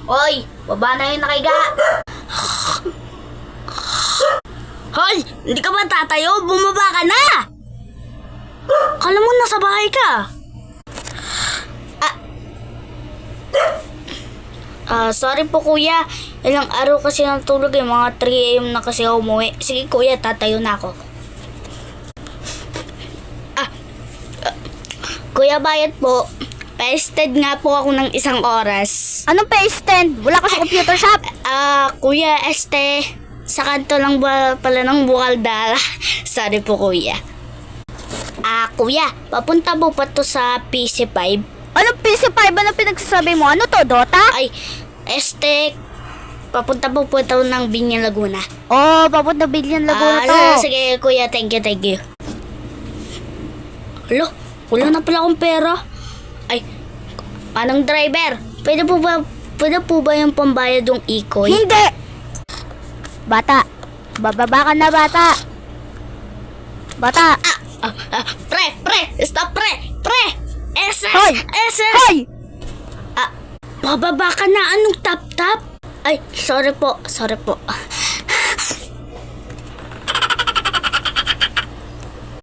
Hoy, baba na yung nakiga. Hoy, hindi ka ba tatayo? Bumaba ka na! Kala mo nasa bahay ka. Sorry po kuya. Ilang araw kasi natulog eh. Mga 3 AM na kasi ako umuwi. Sige kuya, tatayo na ako. Kuya, bayad po. Pa-extend nga po ako ng 1 oras. Anong pa-extend? Wala ka sa computer shop? Kuya, sa kanto lang ba pala ng Bukaldala? Sorry po kuya. Kuya, papunta po pa to sa PC5. Anong PC5? Anong pinagsasabi mo? Ano to, Dota? Ay, papunta po to ng Binya Laguna. Oh, papunta Bilyan Laguna to. Sige kuya, thank you. Alo, wala na pala akong pera. Ay, anong driver? Pwede po ba yung pambayad yung ikoy? Hindi! Bata, bababa ka na, bata. Bata. Stop, pre! SS! Hoy! SS! Hoy! Bababa ka na, anong tap-tap? Ay, sorry po.